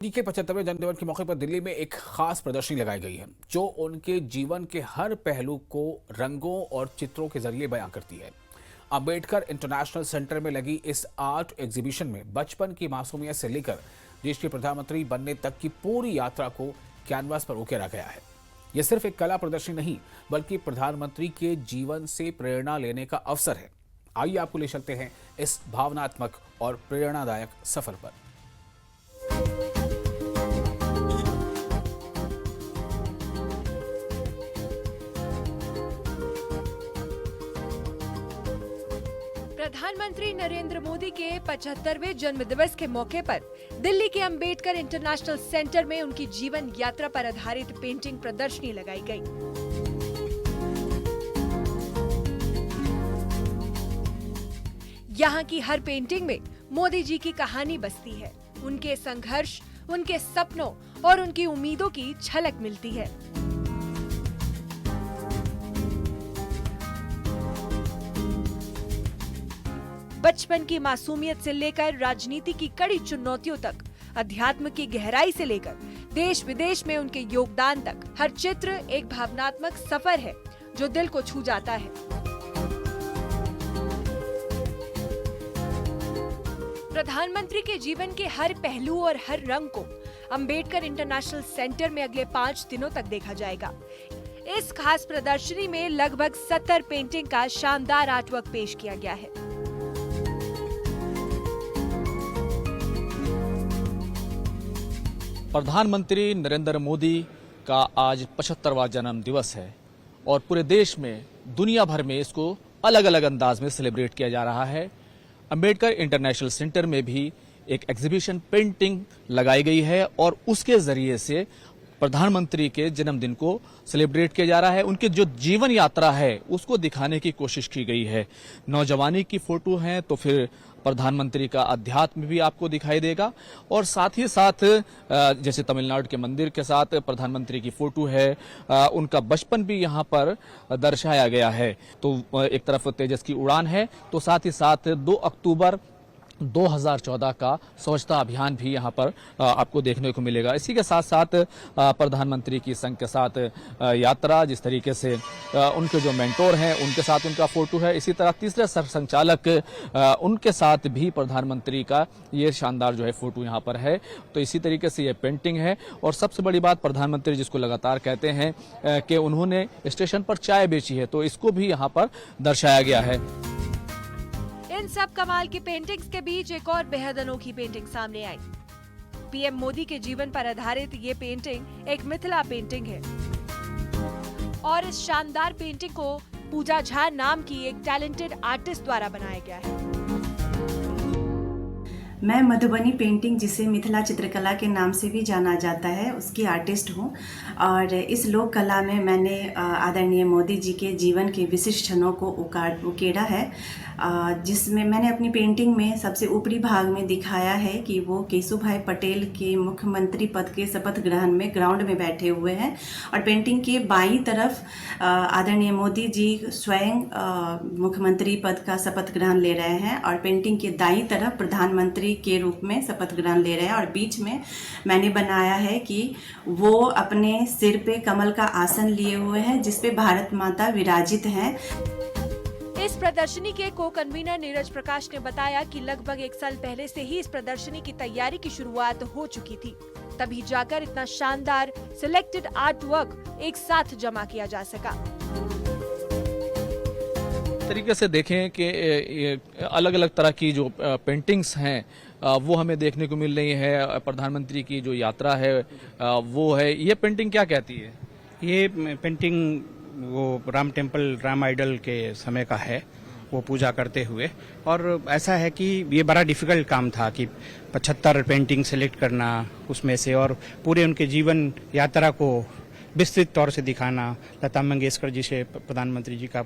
जी के 75वें जन्मदिन के मौके पर दिल्ली में एक खास प्रदर्शनी लगाई गई है जो उनके जीवन के हर पहलू को रंगों और चित्रों के जरिए बयां करती है। अंबेडकर इंटरनेशनल सेंटर में लगी इस आर्ट एग्जीबिशन में बचपन की मासूमियत से लेकर देश के प्रधानमंत्री बनने तक की पूरी यात्रा को कैनवास पर उकेरा गया है। यह सिर्फ एक कला प्रदर्शनी नहीं बल्कि प्रधानमंत्री के जीवन से प्रेरणा लेने का अवसर है। आइए आपको ले चलते हैं इस भावनात्मक और प्रेरणादायक सफर पर। प्रधानमंत्री नरेंद्र मोदी के 75वें जन्मदिवस के मौके पर दिल्ली के अंबेडकर इंटरनेशनल सेंटर में उनकी जीवन यात्रा पर आधारित पेंटिंग प्रदर्शनी लगाई गई। यहाँ की हर पेंटिंग में मोदी जी की कहानी बसती है, उनके संघर्ष, उनके सपनों और उनकी उम्मीदों की झलक मिलती है। बचपन की मासूमियत से लेकर राजनीति की कड़ी चुनौतियों तक, अध्यात्म की गहराई से लेकर देश विदेश में उनके योगदान तक, हर चित्र एक भावनात्मक सफर है जो दिल को छू जाता है। प्रधानमंत्री के जीवन के हर पहलू और हर रंग को अंबेडकर इंटरनेशनल सेंटर में अगले 5 दिनों तक देखा जाएगा। इस खास प्रदर्शनी में लगभग 70 पेंटिंग का शानदार आर्टवर्क पेश किया गया है। प्रधानमंत्री नरेंद्र मोदी का आज 75वां जन्म दिवस है और पूरे देश में, दुनिया भर में इसको अलग अलग अंदाज में सेलिब्रेट किया जा रहा है। अंबेडकर इंटरनेशनल सेंटर में भी एक एग्जीबिशन पेंटिंग लगाई गई है और उसके जरिए से प्रधानमंत्री के जन्मदिन को सेलिब्रेट किया जा रहा है। उनकी जो जीवन यात्रा है उसको दिखाने की कोशिश की गई है। नौजवानी की फोटो है तो फिर प्रधानमंत्री का अध्यात्म भी आपको दिखाई देगा और साथ ही साथ जैसे तमिलनाडु के मंदिर के साथ प्रधानमंत्री की फोटो है, उनका बचपन भी यहाँ पर दर्शाया गया है। तो एक तरफ तेजस की उड़ान है तो साथ ही साथ 2 अक्टूबर 2014 का स्वच्छता अभियान भी यहाँ पर आपको देखने को मिलेगा। इसी के साथ साथ प्रधानमंत्री की संघ के साथ यात्रा, जिस तरीके से उनके जो मेंटोर हैं उनके साथ उनका फोटो है, इसी तरह तीसरे सरसंचालक उनके साथ भी प्रधानमंत्री का ये शानदार जो है फोटो यहाँ पर है। तो इसी तरीके से ये पेंटिंग है और सबसे बड़ी बात, प्रधानमंत्री जिसको लगातार कहते हैं कि उन्होंने स्टेशन पर चाय बेची है, तो इसको भी यहाँ पर दर्शाया गया है। इन सब कमाल की पेंटिंग्स के बीच एक और बेहद अनोखी पेंटिंग सामने आई। पीएम मोदी के जीवन पर आधारित ये पेंटिंग एक मिथिला पेंटिंग है और इस शानदार पेंटिंग को पूजा झा नाम की एक टैलेंटेड आर्टिस्ट द्वारा बनाया गया है। मैं मधुबनी पेंटिंग, जिसे मिथिला चित्रकला के नाम से भी जाना जाता है, उसकी आर्टिस्ट हूँ और इस लोक कला में मैंने आदरणीय मोदी जी के जीवन के विशिष्ट क्षणों को उकेरा है, जिसमें मैंने अपनी पेंटिंग में सबसे ऊपरी भाग में दिखाया है कि वो केशुभाई पटेल के मुख्यमंत्री पद के शपथ ग्रहण में ग्राउंड में बैठे हुए हैं और पेंटिंग के बाईं तरफ आदरणीय मोदी जी स्वयं मुख्यमंत्री पद का शपथ ग्रहण ले रहे हैं और पेंटिंग के दाईं तरफ प्रधानमंत्री के रूप में शपथ ग्रहण ले रहे हैं और बीच में मैंने बनाया है कि वो अपने सिर पे कमल का आसन लिए हुए हैं जिसपे भारत माता विराजित हैं। इस प्रदर्शनी के को कन्वीनर नीरज प्रकाश ने बताया कि लगभग 1 साल पहले से ही इस प्रदर्शनी की तैयारी की शुरुआत हो चुकी थी, तभी जाकर इतना शानदार सिलेक्टेड आर्ट वर्क एक साथ जमा किया जा सका। तरीके से देखें कि अलग अलग तरह की जो पेंटिंग्स हैं वो हमें देखने को मिल रही है। प्रधानमंत्री की जो यात्रा है वो है, ये पेंटिंग क्या कहती है? ये पेंटिंग वो राम टेम्पल, राम आइडल के समय का है, वो पूजा करते हुए। और ऐसा है कि ये बड़ा डिफिकल्ट काम था कि 75 पेंटिंग सेलेक्ट करना उसमें से और पूरे उनके जीवन यात्रा को विस्तृत तौर से दिखाना। लता मंगेशकर जी से प्रधानमंत्री जी का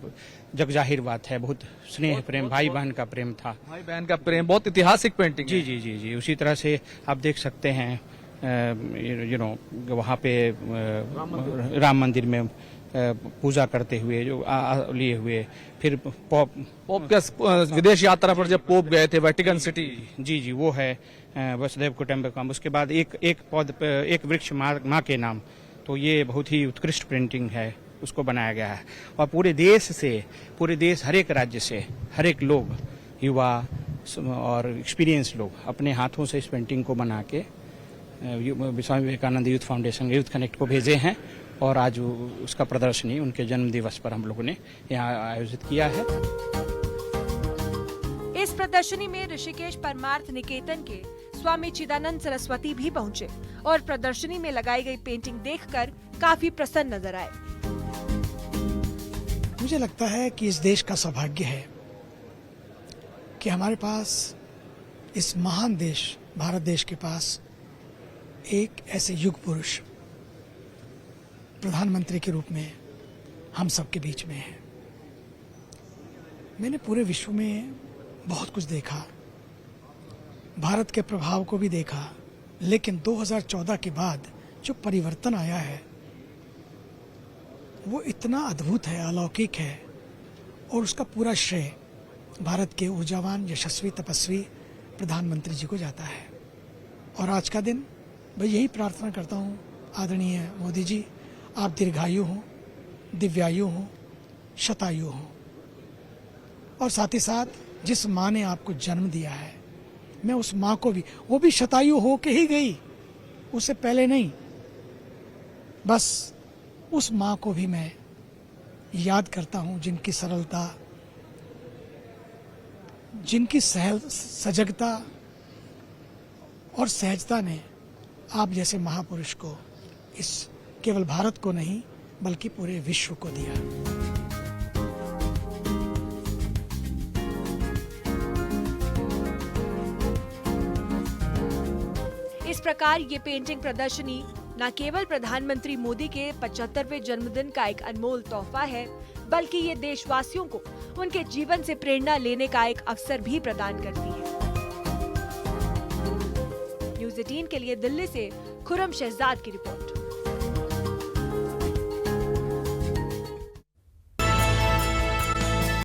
जग जाहिर बात है, बहुत स्नेह प्रेम, भाई बहन का प्रेम था, भाई बहन का प्रेम, बहुत ऐतिहासिक पेंटिंग। जी जी जी जी। उसी तरह से आप देख सकते हैं वहाँ पे राम मंदिर में पूजा करते हुए जो लिए हुए, फिर पोप के विदेश यात्रा पर जब पोप गए थे वेटिकन सिटी, जी जी वो है। वसुदेव कुटुंबकम, उसके बाद एक वृक्ष माँ के नाम, तो ये बहुत ही उत्कृष्ट प्रिंटिंग है, उसको बनाया गया है। और पूरे देश हर एक राज्य से हर एक लोग, युवा और एक्सपीरियंस लोग अपने हाथों से इस पेंटिंग को बना के Swami Vivekananda youth foundation youth connect को भेजे हैं, और आज उसका प्रदर्शनी उनके जन्म दिवस पर हम लोगों ने यहाँ आयोजित किया है। इस प्रदर्शनी में ऋषिकेश परमार्थ निकेतन के स्वामी चिदानंद सरस्वती भी पहुंचे और प्रदर्शनी में लगाई गई पेंटिंग देखकर काफी प्रसन्न नजर आए। मुझे लगता है कि इस देश का सौभाग्य है कि हमारे पास, इस महान देश भारत देश के पास, एक ऐसे युग पुरुष प्रधानमंत्री के रूप में हम सबके बीच में है। मैंने पूरे विश्व में बहुत कुछ देखा, भारत के प्रभाव को भी देखा, लेकिन 2014 के बाद जो परिवर्तन आया है वो इतना अद्भुत है, अलौकिक है, और उसका पूरा श्रेय भारत के ऊर्जावान, यशस्वी, तपस्वी प्रधानमंत्री जी को जाता है। और आज का दिन मैं यही प्रार्थना करता हूँ, आदरणीय मोदी जी, आप दीर्घायु हों, दिव्यायु हों, शतायु हों, और साथ ही साथ जिस माँ ने आपको जन्म दिया है, मैं उस माँ को भी, वो भी शतायु हो के ही गई, उससे पहले नहीं, बस उस माँ को भी मैं याद करता हूँ, जिनकी सरलता, जिनकी सजगता और सहजता ने आप जैसे महापुरुष को, इस केवल भारत को नहीं बल्कि पूरे विश्व को दिया। इस प्रकार ये पेंटिंग प्रदर्शनी न केवल प्रधानमंत्री मोदी के 75वें जन्मदिन का एक अनमोल तोहफा है, बल्कि ये देशवासियों को उनके जीवन से प्रेरणा लेने का एक अवसर भी प्रदान करती है। न्यूज़ 18 के लिए दिल्ली से खुर्रम शहजाद की रिपोर्ट।